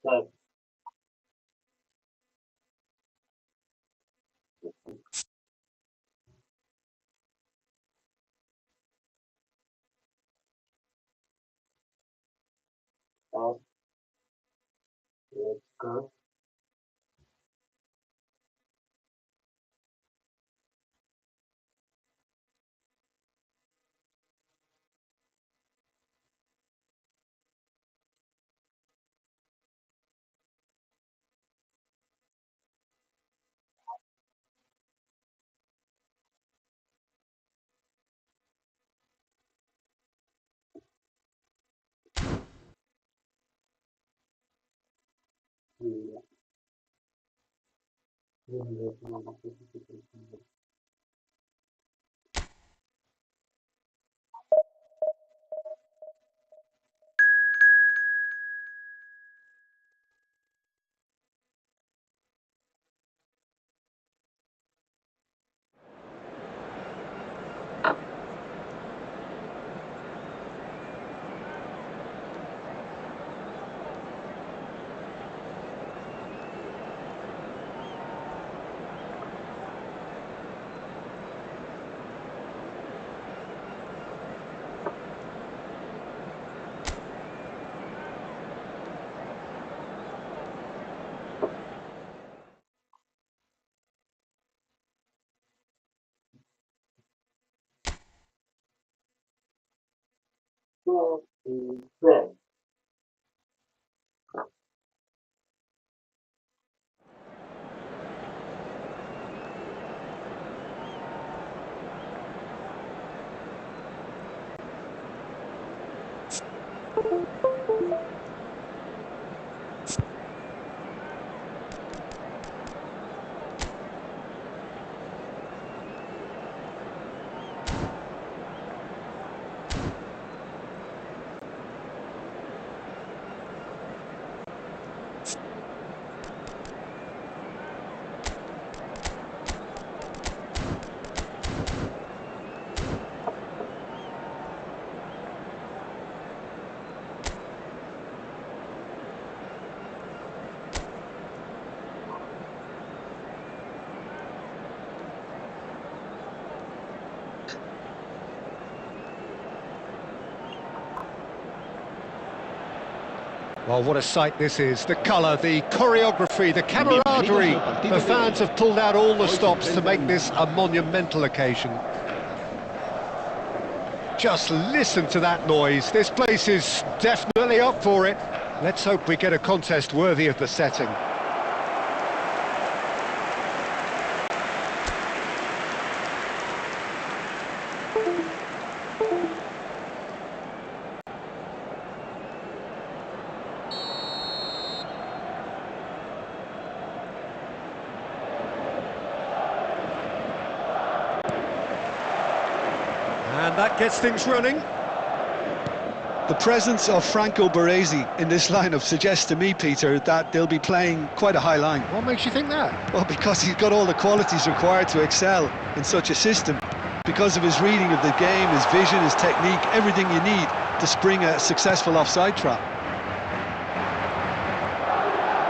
Baik. Let's go. Iya. Iya, terima kasih. Baik. Well, what a sight this is. The colour, the choreography, the camaraderie. The fans have pulled out all the stops to make this a monumental occasion. Just listen to that noise. This place is definitely up for it. Let's hope we get a contest worthy of the setting. And that gets things running. The presence of Franco Baresi in this lineup suggests to me, Peter, that they'll be playing quite a high line. What makes you think that? Well, because he's got all the qualities required to excel in such a system. Because of his reading of the game, his vision, his technique, everything you need to spring a successful offside trap.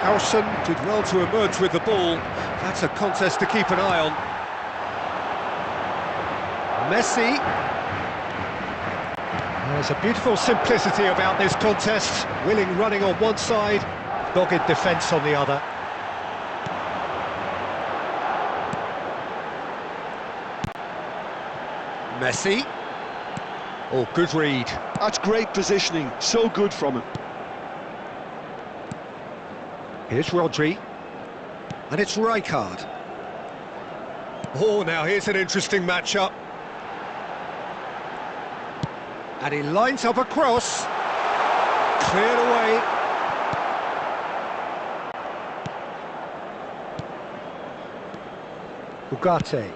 Harrison did well to emerge with the ball. That's a contest to keep an eye on. Messi. There's a beautiful simplicity about this contest. Willing running on one side, dogged defence on the other. Messi. Oh, good read. That's great positioning, so good from him. Here's Rodri. And it's Rijkaard. Oh, now here's an interesting matchup. And he lines up a cross. Cleared away. Ugarte.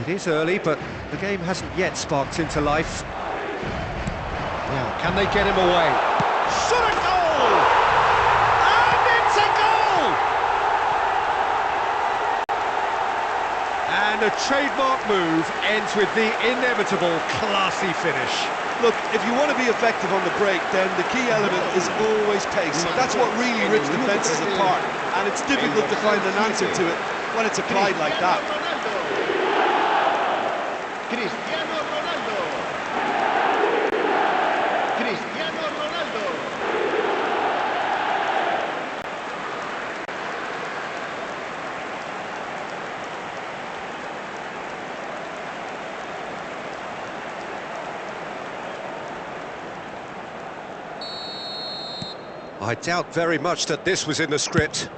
It is early, but the game hasn't yet sparked into life. Now, can they get him away? Shot a goal! And it's a goal! And a trademark move ends with the inevitable classy finish. Look, if you want to be effective on the break, then the key element is always pace. That's what really rips defences apart, and it's difficult to find an answer to it when it's applied like that. Cristiano Ronaldo. Cristiano Ronaldo. I doubt very much that this was in the script.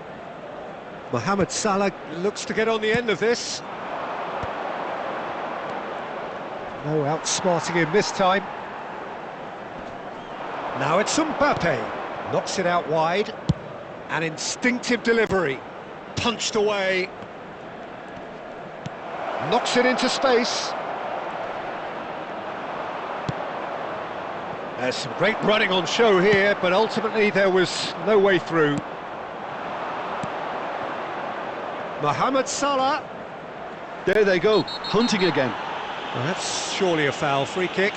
Mohamed Salah looks to get on the end of this. No outsmarting him this time. Now it's Mbappe. Knocks it out wide. An instinctive delivery. Punched away. Knocks it into space. There's some great running on show here, but ultimately there was no way through. Mohamed Salah. There they go, hunting again. Well, that's surely a foul. Free kick.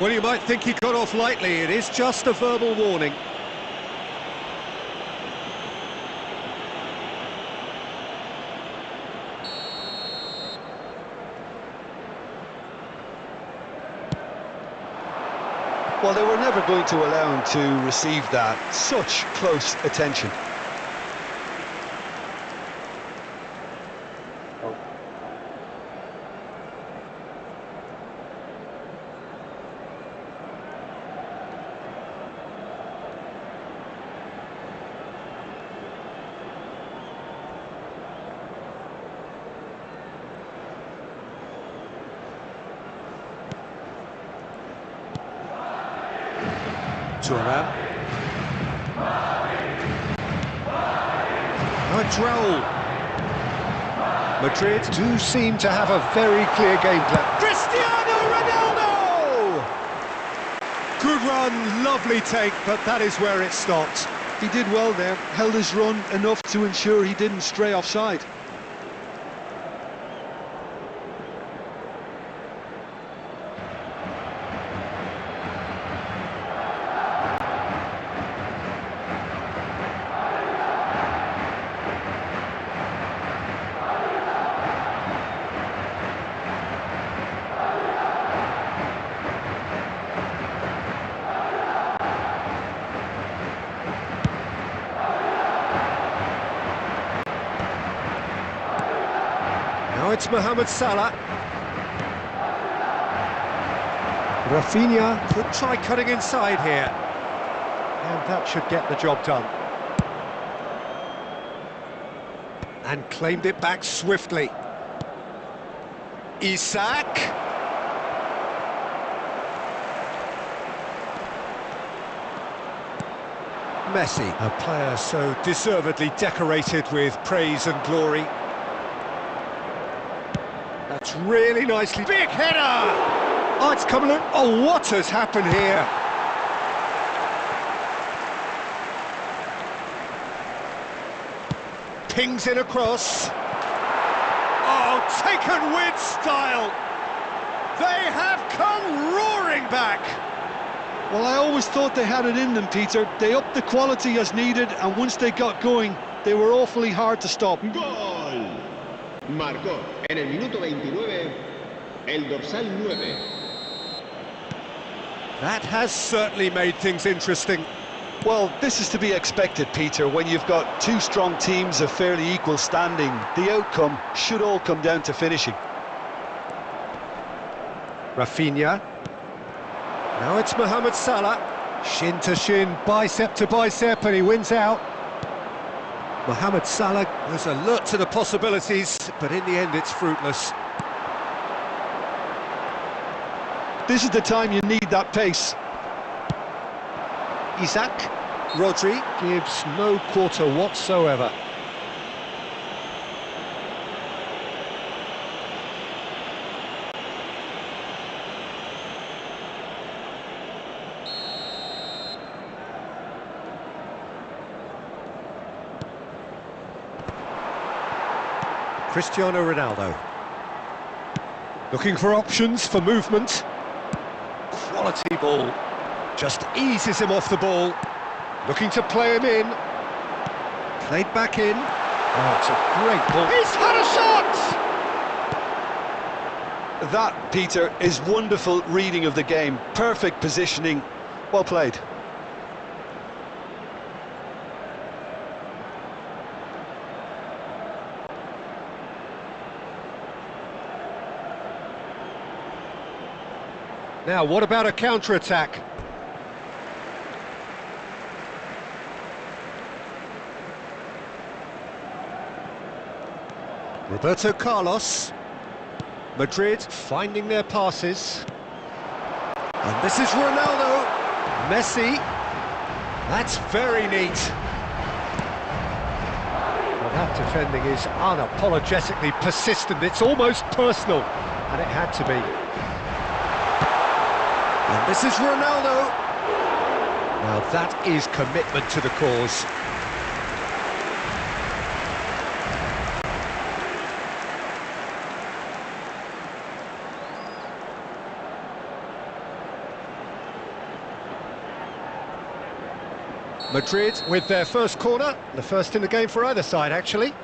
Well, you might think he got off lightly. It is just a verbal warning. Well, they were never going to allow him to receive that. Such close attention. Utama. A droll. Madrid do seem to have a very clear game plan. Cristiano Ronaldo! Good run, lovely take, but that is where it stopped. He did well there, held his run enough to ensure he didn't stray offside. Now it's Mohamed Salah. Rafinha could try cutting inside here. And that should get the job done. And claimed it back swiftly. Isak. Messi, a player so deservedly decorated with praise and glory. That's really nicely. Big header! Oh, it's coming in. Oh, what has happened here? Pings in across. Oh, taken with style. They have come roaring back. Well, I always thought they had it in them, Peter. They upped the quality as needed, and once they got going, they were awfully hard to stop. Gol. Marcó en el minuto 29 el dorsal 9. That has certainly made things interesting. Well, this is to be expected, Peter, when you've got two strong teams of fairly equal standing. The outcome should all come down to finishing. Rafinha. Now it's Mohamed Salah. Shin to shin, bicep to bicep, and he wins out. Mohamed Salah was alert to the possibilities, but in the end it's fruitless. This is the time you need that pace. Isak. Rodri gives no quarter whatsoever. Cristiano Ronaldo. Looking for options for movement. quality ball. Just eases him off the ball. Looking to play him in. Played back in. Oh, it's a great ball. He's had a shot! That, Peter, is wonderful reading of the game. Perfect positioning. Well played. Now, what about a counter-attack? Roberto Carlos. Madrid finding their passes. And this is Ronaldo. Messi. That's very neat. Well, that defending is unapologetically persistent. It's almost personal. And it had to be. And this is Ronaldo. Now that is commitment to the cause. Madrid with their first corner, the first in the game for either side, actually.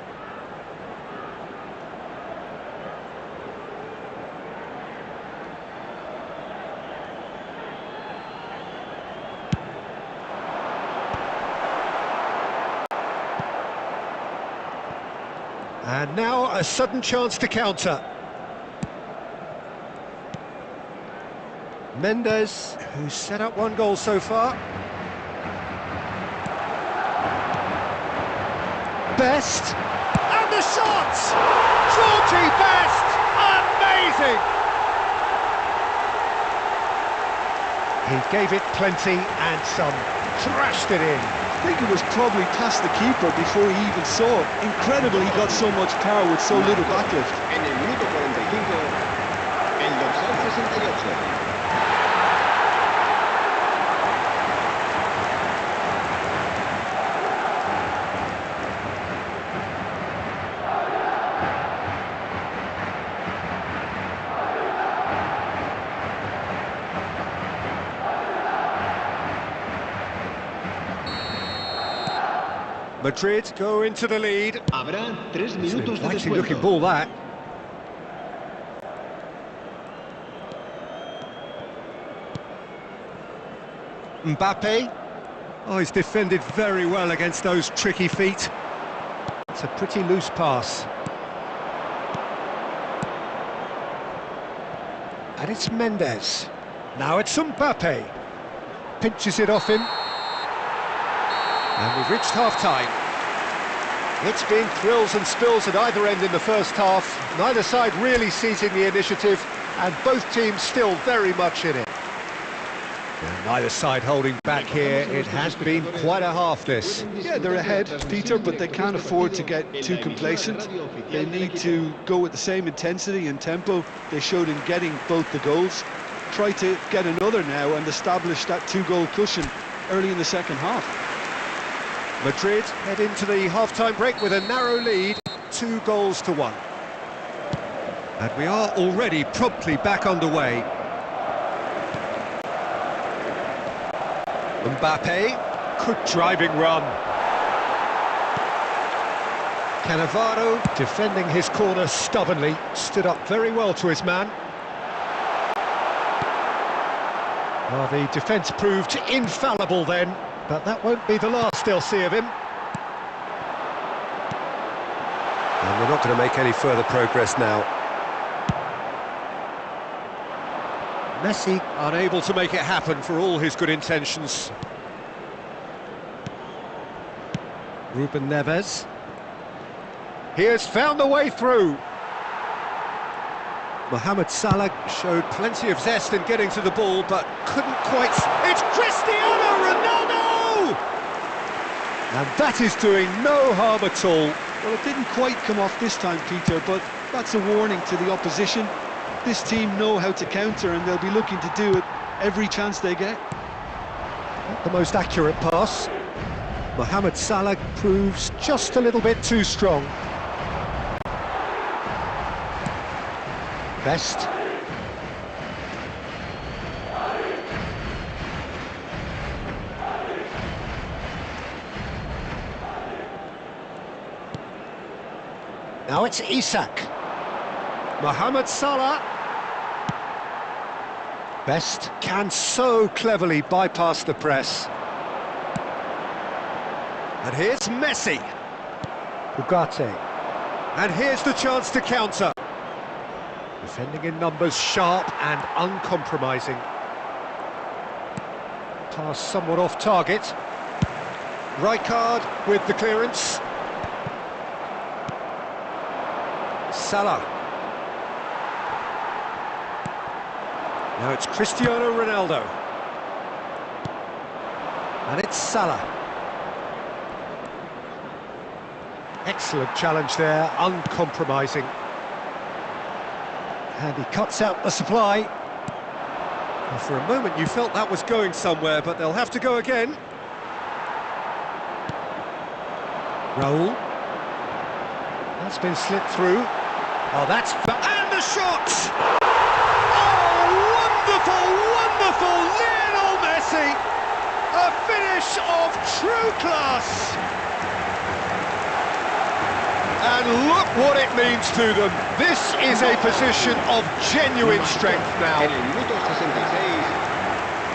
And now a sudden chance to counter. Mendes, who's set up one goal so far. Best, and the shot! Georgie Best! Amazing! He gave it plenty and some, thrashed it in. I think it was probably past the keeper before he even saw it. Incredible, he got so much power with so little backlift. En el minuto 45, el dorsal 68. Madrid go into the lead. Habrá 3 minutos de Likely looking descuento. ball that. Mbappe. Oh, he's defended very well against those tricky feet. It's a pretty loose pass. And it's Mendes. Now it's Mbappe. Pinches it off him. And we've reached half-time. It's been thrills and spills at either end in the first half. Neither side really seizing the initiative, and both teams still very much in it. And neither side holding back here. It has been quite a half, this. Yeah, they're ahead, Peter, but they can't afford to get too complacent. They need to go with the same intensity and tempo they showed in getting both the goals. Try to get another now and establish that 2-goal cushion early in the second half. Madrid head into the half-time break with a narrow lead, 2-1. And we are already promptly back underway. Mbappe, good driving run. Cannavaro defending his corner stubbornly, stood up very well to his man. Well, the defence proved infallible then. But that won't be the last they'll see of him. And we're not going to make any further progress now. Messi unable to make it happen for all his good intentions. Ruben Neves. He has found the way through. Mohamed Salah showed plenty of zest in getting to the ball, but couldn't quite... It's Cristiano Ronaldo! And that is doing no harm at all. Well, it didn't quite come off this time, Peter, but that's a warning to the opposition. This team know how to counter, and they'll be looking to do it every chance they get. Not the most accurate pass. Mohamed Salah proves just a little bit too strong. Best. Now it's Isak. Mohamed Salah. Best can so cleverly bypass the press. And here's Messi. Ugarte. And here's the chance to counter. Defending in numbers, sharp and uncompromising. Pass somewhat off target. Rijkaard with the clearance. Salah. Now it's Cristiano Ronaldo. And it's Salah. Excellent challenge there, uncompromising. And he cuts out the supply. Well, for a moment you felt that was going somewhere, but they'll have to go again. Raul. That's been slipped through. Oh, that's... And the shot! Oh, wonderful, wonderful Lionel Messi! A finish of true class! And look what it means to them. This is a position of genuine strength now. En el minuto 66,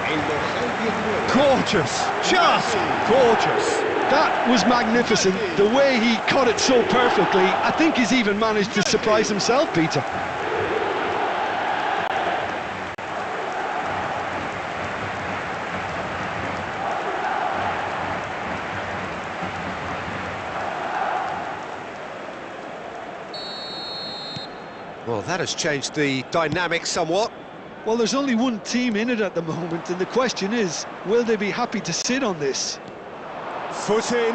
el dorsal 19. Gorgeous, just gorgeous. That was magnificent. The way he cut it so perfectly, I think he's even managed to surprise himself, Peter. Well, that has changed the dynamic somewhat. Well, there's only one team in it at the moment, and the question is, will they be happy to sit on this? Foot in.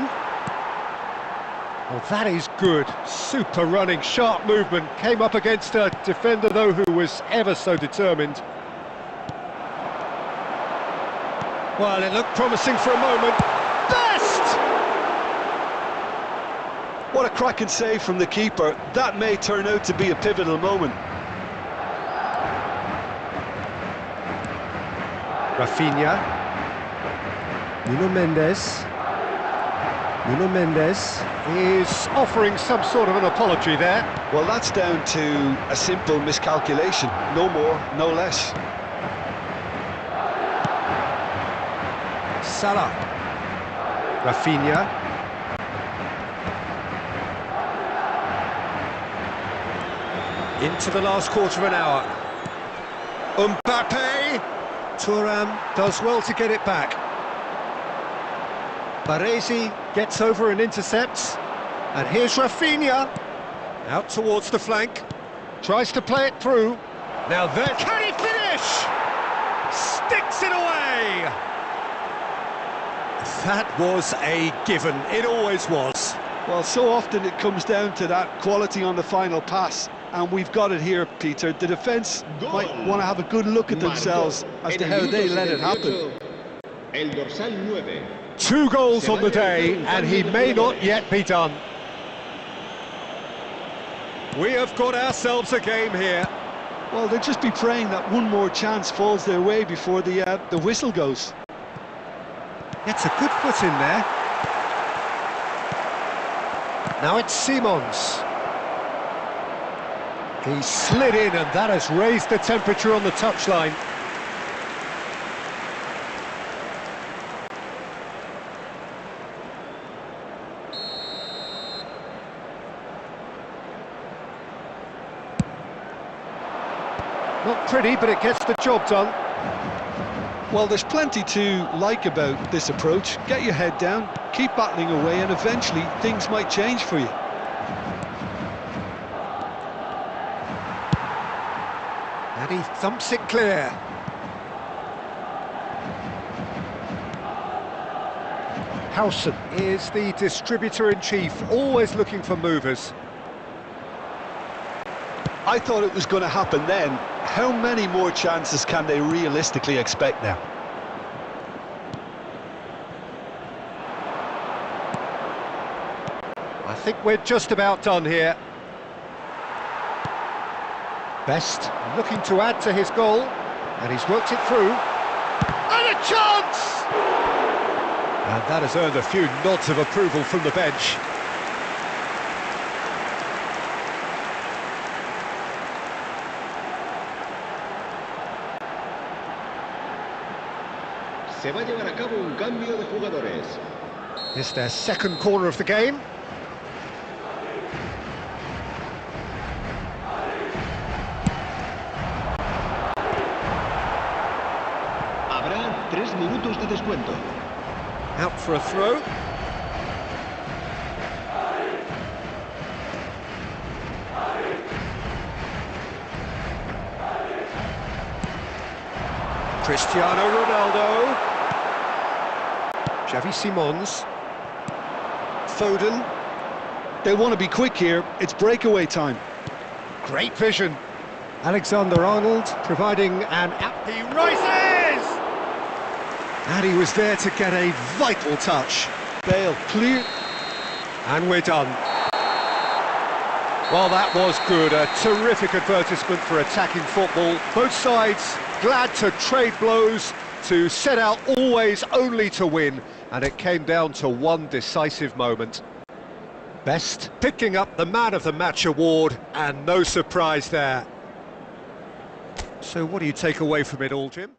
Well, that is good. Super running, sharp movement. Came up against a defender, though, who was ever so determined. Well, it looked promising for a moment. Best! What a cracking save from the keeper. That may turn out to be a pivotal moment. Rafinha. Nuno Mendes. Nuno Mendes is offering some sort of an apology there. Well, that's down to a simple miscalculation. No more, no less. Salah. Rafinha. Into the last quarter of an hour. Mbappe. Thuram does well to get it back. Baresi gets over and intercepts. And here's Rafinha. Out towards the flank. Tries to play it through. Now there... Can he finish? Sticks it away! That was a given. It always was. Well, so often it comes down to that quality on the final pass. And we've got it here, Peter. The defence might want to have a good look at themselves as to how they let it happen. El dorsal 9. 2 goals on the day, and he may not yet be done. We have got ourselves a game here. Well, they'll just be praying that one more chance falls their way before the whistle goes. Gets a good foot in there. Now it's Simons. He slid in, and that has raised the temperature on the touchline. Not pretty, but it gets the job done. Well, there's plenty to like about this approach. Get your head down, keep battling away, and eventually things might change for you. And he thumps it clear. Howson is the distributor-in-chief, always looking for movers. I thought it was going to happen then. How many more chances can they realistically expect now? I think we're just about done here. Best looking to add to his goal, and he's worked it through. And a chance! And that has earned a few nods of approval from the bench. Se va a llevar a cabo un cambio de jugadores. It's their second corner of the game. Habrá 3 minutos de descuento. Out for a throw. Cristiano Ronaldo. Xavi Simons. Foden. They want to be quick here. It's breakaway time. Great vision. Alexander-Arnold providing an out. He rises! And he was there to get a vital touch. Bale, clear. And we're done. Well, that was good. A terrific advertisement for attacking football. Both sides glad to trade blows, to set out always only to win. And it came down to one decisive moment. Best picking up the Man of the Match award, and no surprise there. So what do you take away from it all, Jim?